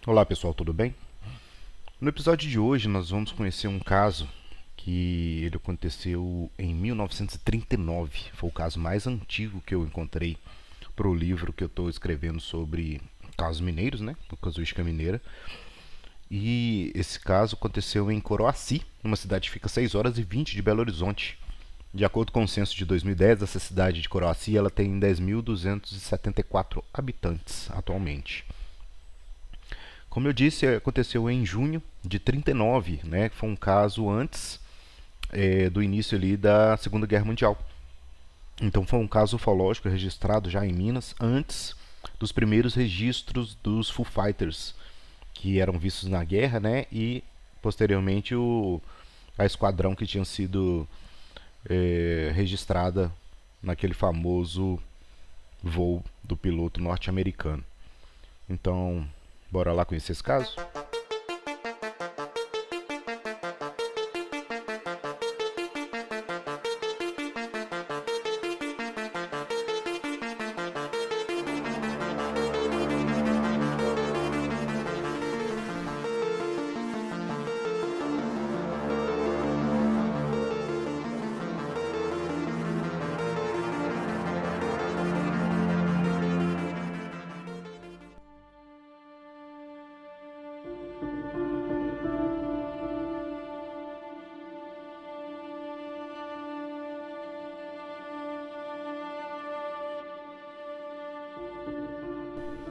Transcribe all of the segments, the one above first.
Olá pessoal, tudo bem? No episódio de hoje nós vamos conhecer um caso que ele aconteceu em 1939. Foi o caso mais antigo que eu encontrei para o livro que eu estou escrevendo sobre casos mineiros, né? Casuística mineira. E esse caso aconteceu em Coroaci, uma cidade que fica 6 horas e 20 de Belo Horizonte. De acordo com o censo de 2010, essa cidade de Coroaci ela tem 10.274 habitantes atualmente. Como eu disse, aconteceu em junho de 39, né? Foi um caso antes do início ali da Segunda Guerra Mundial. Então foi um caso ufológico registrado já em Minas antes dos primeiros registros dos Foo Fighters que eram vistos na guerra, né? E posteriormente a esquadrão que tinha sido registrada naquele famoso voo do piloto norte-americano. Então, bora lá conhecer esse caso?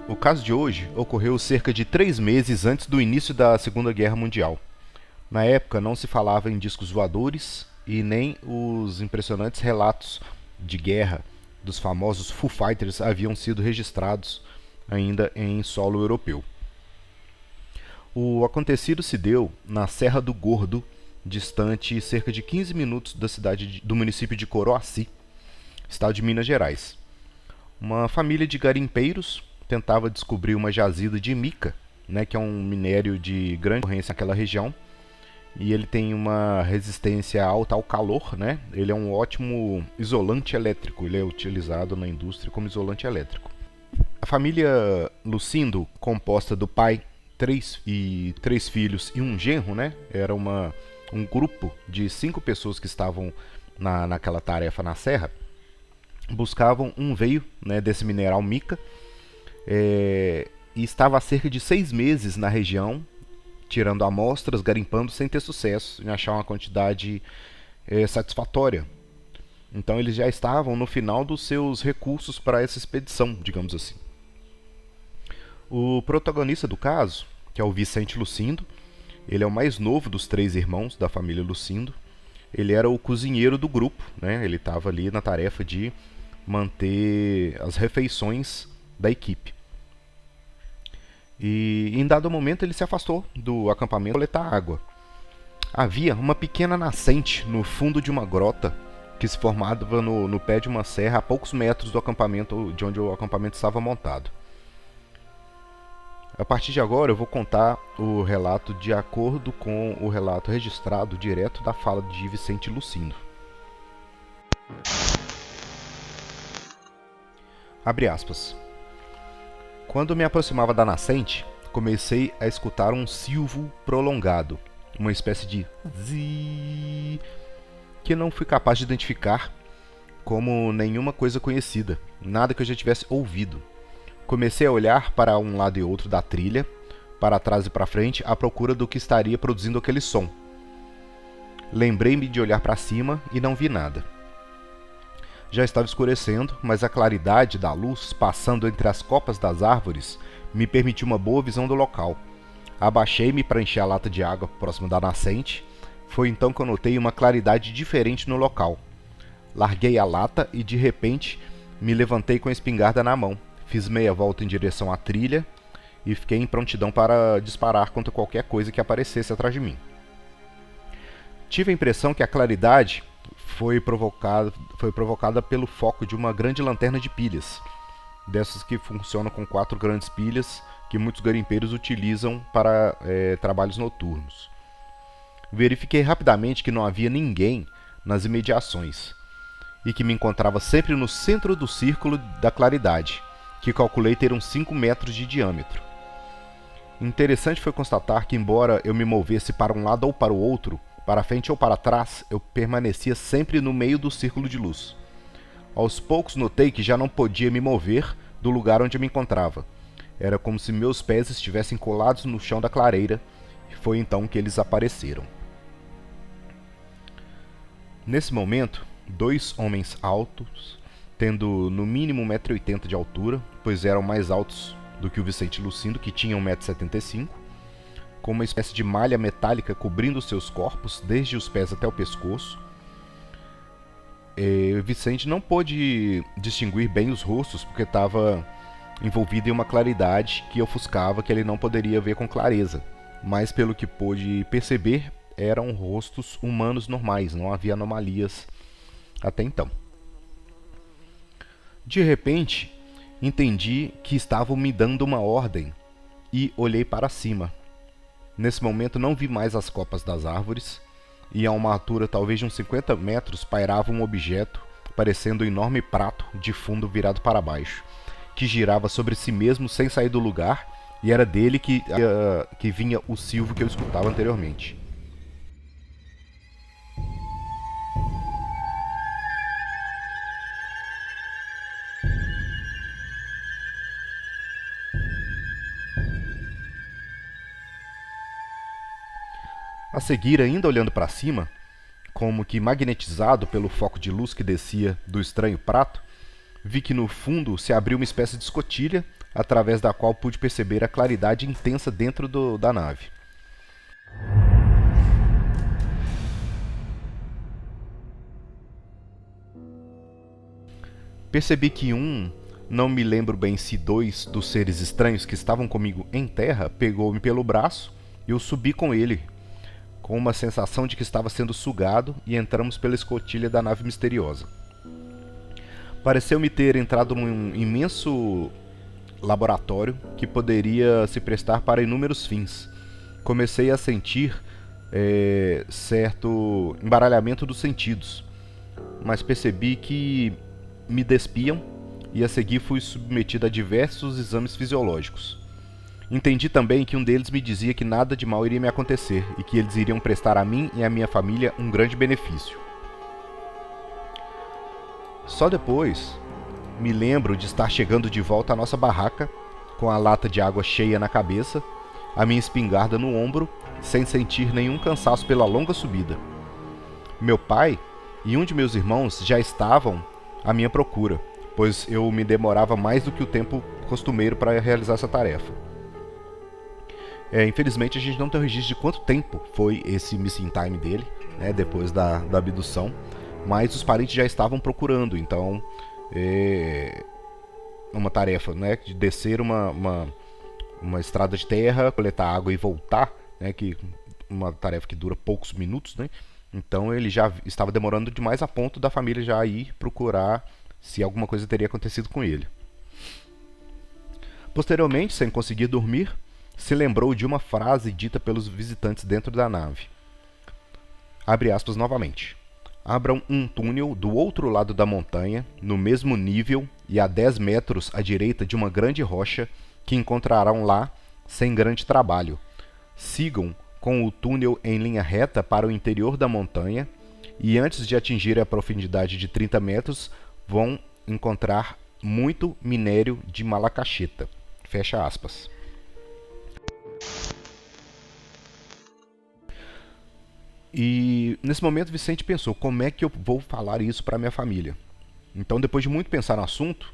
O caso de hoje ocorreu cerca de 3 meses antes do início da Segunda Guerra Mundial. Na época não se falava em discos voadores e nem os impressionantes relatos de guerra dos famosos Foo Fighters haviam sido registrados ainda em solo europeu. O acontecido se deu na Serra do Gordo, distante cerca de 15 minutos da cidade do município de Coroaci, estado de Minas Gerais. Uma família de garimpeiros tentava descobrir uma jazida de mica, né, que é um minério de grande ocorrência naquela região, e ele tem uma resistência alta ao calor, né? Ele é um ótimo isolante elétrico, ele é utilizado na indústria como isolante elétrico. A família Lucindo, composta do pai, três filhos e um genro, né? Era um grupo de 5 pessoas que estavam naquela tarefa na serra, buscavam um veio, né, desse mineral mica, e estava há cerca de 6 meses na região, tirando amostras, garimpando, sem ter sucesso em achar uma quantidade satisfatória. Então eles já estavam no final dos seus recursos para essa expedição, digamos assim. O protagonista do caso, que é o Vicente Lucindo, ele é o mais novo dos 3 irmãos da família Lucindo. Ele era o cozinheiro do grupo, né? Ele estava ali na tarefa de manter as refeições da equipe. E em dado momento ele se afastou do acampamento para coletar água. Havia uma pequena nascente no fundo de uma grota que se formava no pé de uma serra a poucos metros do acampamento, de onde o acampamento estava montado. A partir de agora eu vou contar o relato de acordo com o relato registrado direto da fala de Vicente Lucindo. Abre aspas. Quando me aproximava da nascente, comecei a escutar um silvo prolongado, uma espécie de zi, que não fui capaz de identificar como nenhuma coisa conhecida, nada que eu já tivesse ouvido. Comecei a olhar para um lado e outro da trilha, para trás e para frente, à procura do que estaria produzindo aquele som. Lembrei-me de olhar para cima e não vi nada. Já estava escurecendo, mas a claridade da luz passando entre as copas das árvores me permitiu uma boa visão do local. Abaixei-me para encher a lata de água próxima da nascente. Foi então que eu notei uma claridade diferente no local. Larguei a lata e de repente me levantei com a espingarda na mão. Fiz meia volta em direção à trilha e fiquei em prontidão para disparar contra qualquer coisa que aparecesse atrás de mim. Tive a impressão que a claridade foi provocada pelo foco de uma grande lanterna de pilhas, dessas que funcionam com 4 grandes pilhas que muitos garimpeiros utilizam para trabalhos noturnos. Verifiquei rapidamente que não havia ninguém nas imediações e que me encontrava sempre no centro do círculo da claridade, que calculei ter uns 5 metros de diâmetro. Interessante foi constatar que, embora eu me movesse para um lado ou para o outro, para frente ou para trás, eu permanecia sempre no meio do círculo de luz. Aos poucos notei que já não podia me mover do lugar onde eu me encontrava. Era como se meus pés estivessem colados no chão da clareira, e foi então que eles apareceram. Nesse momento, dois homens altos, tendo no mínimo 1,80 m de altura, pois eram mais altos do que o Vicente Lucindo, que tinha 1,75 m, com uma espécie de malha metálica cobrindo seus corpos, desde os pés até o pescoço. Vicente não pôde distinguir bem os rostos, porque estava envolvido em uma claridade que ofuscava, que ele não poderia ver com clareza. Mas pelo que pôde perceber, eram rostos humanos normais, não havia anomalias até então. De repente, entendi que estavam me dando uma ordem e olhei para cima. Nesse momento não vi mais as copas das árvores, e a uma altura talvez de uns 50 metros pairava um objeto, parecendo um enorme prato de fundo virado para baixo, que girava sobre si mesmo sem sair do lugar, e era dele que vinha o silvo que eu escutava anteriormente. A seguir, ainda olhando para cima, como que magnetizado pelo foco de luz que descia do estranho prato, vi que no fundo se abriu uma espécie de escotilha, através da qual pude perceber a claridade intensa dentro da nave. Percebi que não me lembro bem se dois dos seres estranhos que estavam comigo em terra, pegou-me pelo braço e eu subi com ele, com uma sensação de que estava sendo sugado, e entramos pela escotilha da nave misteriosa. Pareceu-me ter entrado num imenso laboratório que poderia se prestar para inúmeros fins. Comecei a sentir certo embaralhamento dos sentidos, mas percebi que me despiam, e a seguir fui submetido a diversos exames fisiológicos. Entendi também que um deles me dizia que nada de mal iria me acontecer e que eles iriam prestar a mim e à minha família um grande benefício. Só depois me lembro de estar chegando de volta à nossa barraca, com a lata de água cheia na cabeça, a minha espingarda no ombro, sem sentir nenhum cansaço pela longa subida. Meu pai e um de meus irmãos já estavam à minha procura, pois eu me demorava mais do que o tempo costumeiro para realizar essa tarefa. Infelizmente a gente não tem registro de quanto tempo foi esse missing time dele, né, depois da abdução, mas os parentes já estavam procurando. Então uma tarefa, né, de descer uma estrada de terra, coletar água e voltar, né, que uma tarefa que dura poucos minutos, né? Então ele já estava demorando demais a ponto da família já ir procurar se alguma coisa teria acontecido com ele. Posteriormente, sem conseguir dormir, se lembrou de uma frase dita pelos visitantes dentro da nave. Abre aspas novamente. Abram um túnel do outro lado da montanha, no mesmo nível e a 10 metros à direita de uma grande rocha, que encontrarão lá sem grande trabalho. Sigam com o túnel em linha reta para o interior da montanha, e antes de atingir a profundidade de 30 metros, vão encontrar muito minério de malacacheta. Fecha aspas. E nesse momento Vicente pensou, como é que eu vou falar isso para minha família? Então, depois de muito pensar no assunto,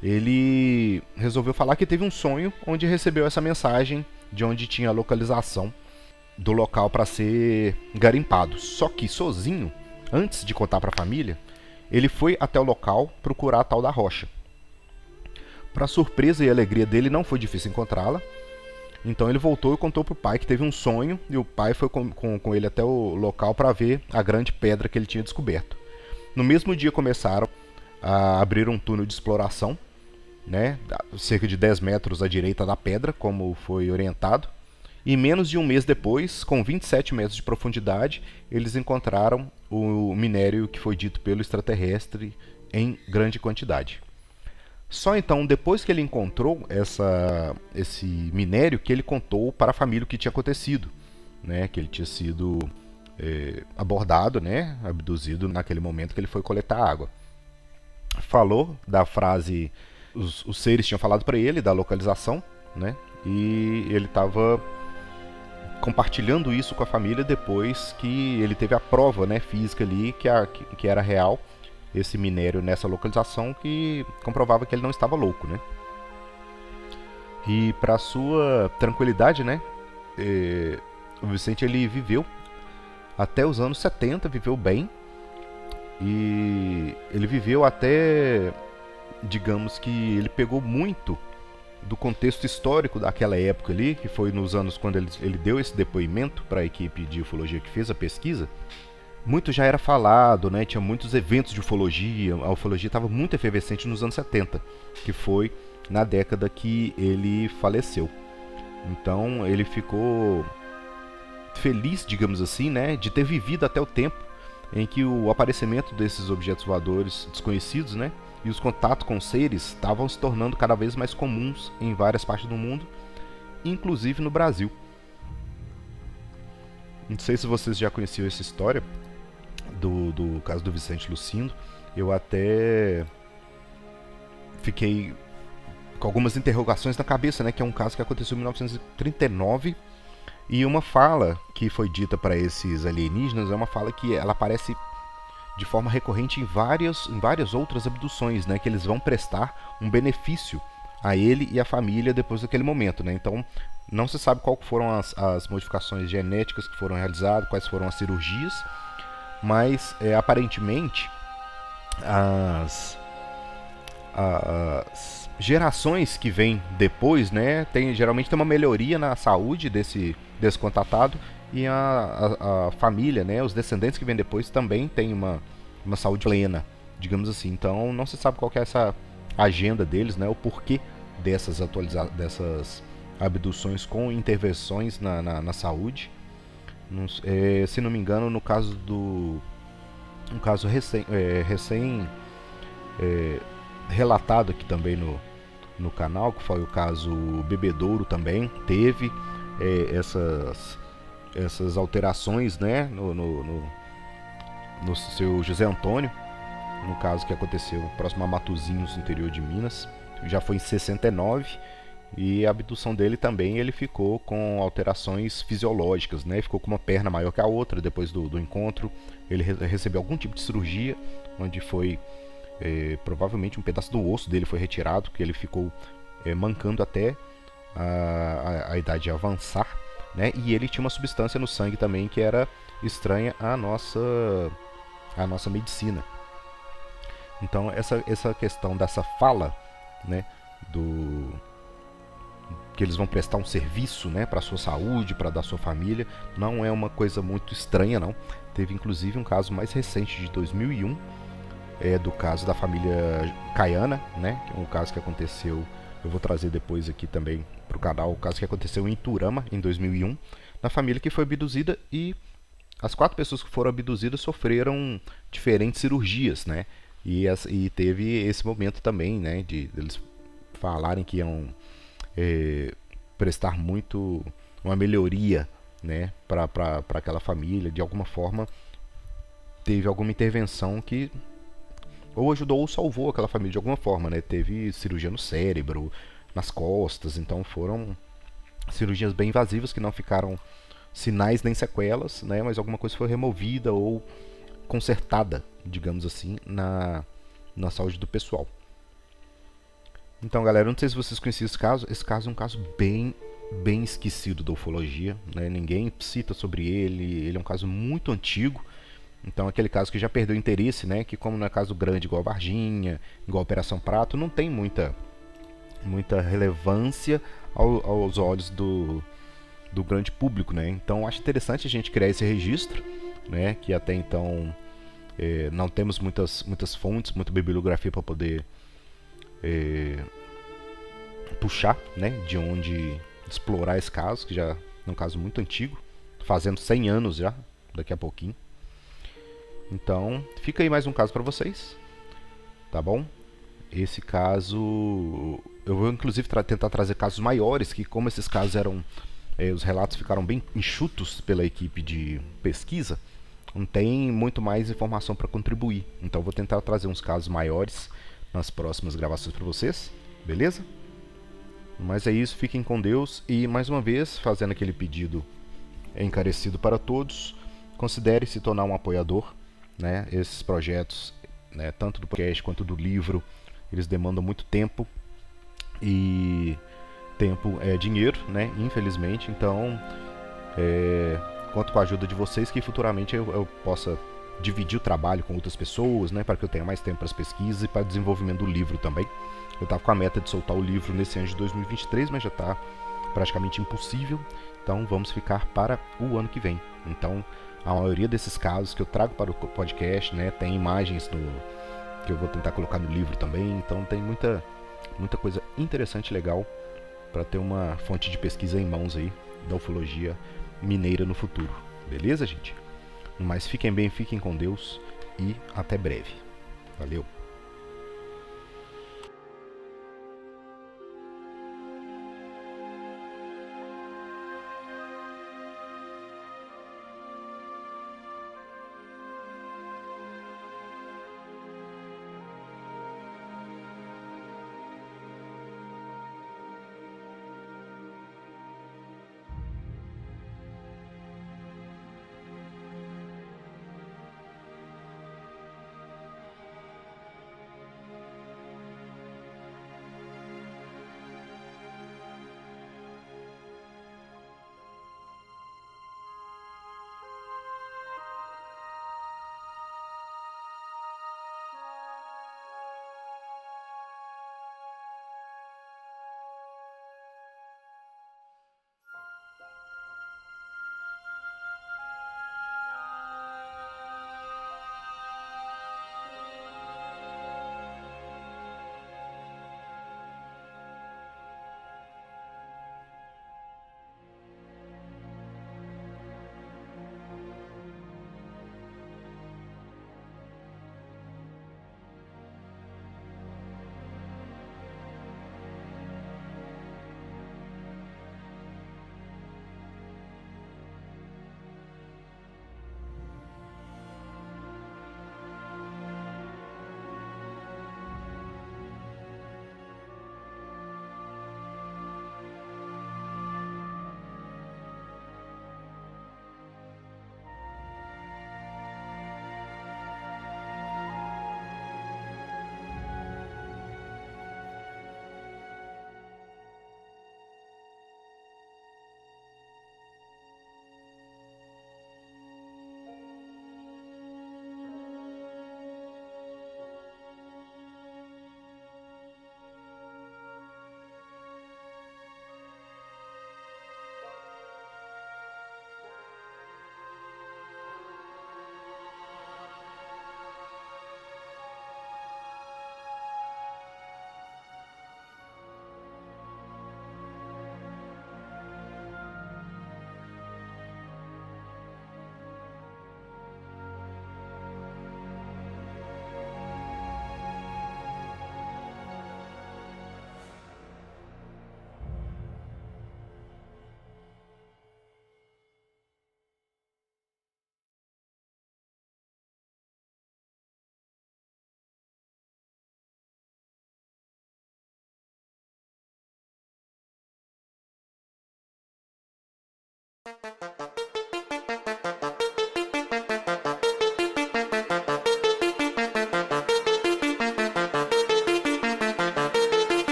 ele resolveu falar que teve um sonho onde recebeu essa mensagem de onde tinha a localização do local para ser garimpado. Só que sozinho, antes de contar para a família, ele foi até o local procurar a tal da rocha. Para surpresa e alegria dele, não foi difícil encontrá-la. Então ele voltou e contou para o pai que teve um sonho, e o pai foi com ele até o local para ver a grande pedra que ele tinha descoberto. No mesmo dia começaram a abrir um túnel de exploração, né, cerca de 10 metros à direita da pedra, como foi orientado. E menos de um mês depois, com 27 metros de profundidade, eles encontraram o minério que foi dito pelo extraterrestre em grande quantidade. Só então, depois que ele encontrou esse minério, que ele contou para a família o que tinha acontecido, né? Que ele tinha sido abordado, né? Abduzido naquele momento que ele foi coletar água. Falou da frase, os seres tinham falado para ele da localização, né? E ele estava compartilhando isso com a família depois que ele teve a prova, né, física ali que era real esse minério nessa localização, que comprovava que ele não estava louco, né? E para sua tranquilidade, né, o Vicente ele viveu até os anos 70, viveu bem, e ele viveu até, digamos que ele pegou muito do contexto histórico daquela época ali, que foi nos anos quando ele deu esse depoimento para a equipe de ufologia que fez a pesquisa. Muito já era falado, né? Tinha muitos eventos de ufologia, a ufologia estava muito efervescente nos anos 70, que foi na década que ele faleceu. Então ele ficou feliz, digamos assim, né, de ter vivido até o tempo em que o aparecimento desses objetos voadores desconhecidos, né, e os contatos com seres estavam se tornando cada vez mais comuns em várias partes do mundo, inclusive no Brasil. Não sei se vocês já conheciam essa história do caso do Vicente Lucindo. Eu até fiquei com algumas interrogações na cabeça, né, que é um caso que aconteceu em 1939, e uma fala que foi dita para esses alienígenas é uma fala que ela aparece de forma recorrente em várias outras abduções, né, que eles vão prestar um benefício a ele e a família depois daquele momento, né? Então não se sabe qual foram as modificações genéticas que foram realizadas, quais foram as cirurgias, mas aparentemente as gerações que vêm depois, né, geralmente tem uma melhoria na saúde desse contatado, e a família, né, os descendentes que vêm depois também tem uma saúde plena, digamos assim. Então não se sabe qual que é essa agenda deles, né, o porquê dessas abduções com intervenções na saúde. Se não me engano, no caso um caso recém relatado aqui também no canal, que foi o caso Bebedouro, também teve essas alterações, né, no seu José Antônio, no caso que aconteceu próximo a Matozinhos, no interior de Minas. Já foi em 69, e a abdução dele também, ele ficou com alterações fisiológicas, né? Ficou com uma perna maior que a outra depois do encontro. Ele recebeu algum tipo de cirurgia, onde foi provavelmente um pedaço do osso dele foi retirado, que ele ficou mancando até a idade avançar, né? E ele tinha uma substância no sangue também que era estranha à nossa medicina. Então essa questão dessa fala, né, que eles vão prestar um serviço, né, para a sua saúde, para da sua família, não é uma coisa muito estranha, não. Teve inclusive um caso mais recente de 2001, do caso da família Caiana, né, que é um caso que aconteceu, eu vou trazer depois aqui também para o canal, o caso que aconteceu em Iturama em 2001, na família que foi abduzida, e as 4 pessoas que foram abduzidas sofreram diferentes cirurgias, né, e teve esse momento também, né, de eles falarem que iam prestar muito uma melhoria, né, para aquela família. De alguma forma teve alguma intervenção que ou ajudou ou salvou aquela família de alguma forma, né? Teve cirurgia no cérebro, nas costas, então foram cirurgias bem invasivas que não ficaram sinais nem sequelas, né? Mas alguma coisa foi removida ou consertada, digamos assim, na saúde do pessoal. Então, galera, eu não sei se vocês conheciam esse caso. Esse caso é um caso bem esquecido da ufologia, né? Ninguém cita sobre ele. Ele é um caso muito antigo. Então, aquele caso que já perdeu interesse, né? Que como não é caso grande igual a Varginha, igual a Operação Prato, não tem muita relevância aos olhos do grande público, né? Então, acho interessante a gente criar esse registro, né? Que até então não temos muitas fontes, muita bibliografia para poder puxar, né, de onde explorar esse caso, que já é um caso muito antigo, fazendo 100 anos já, daqui a pouquinho. Então, fica aí mais um caso para vocês, tá bom? esse caso, eu vou inclusive tentar trazer casos maiores, que como esses casos eram, os relatos ficaram bem enxutos pela equipe de pesquisa, não tem muito mais informação para contribuir. Então vou tentar trazer uns casos maiores nas próximas gravações para vocês, beleza? Mas é isso, fiquem com Deus e mais uma vez, fazendo aquele pedido encarecido para todos, considere se tornar um apoiador, né? Esses projetos, né, tanto do podcast quanto do livro, eles demandam muito tempo e tempo é dinheiro, né? Infelizmente, então conto com a ajuda de vocês que futuramente eu possa dividir o trabalho com outras pessoas, né? Para que eu tenha mais tempo para as pesquisas e para o desenvolvimento do livro também. Eu estava com a meta de soltar o livro nesse ano de 2023, mas já está praticamente impossível. Então vamos ficar para o ano que vem. Então a maioria desses casos que eu trago para o podcast, né, tem imagens que eu vou tentar colocar no livro também. Então tem muita coisa interessante e legal para ter uma fonte de pesquisa em mãos aí da ufologia mineira no futuro. Beleza, gente? Mas fiquem bem, fiquem com Deus e até breve. Valeu!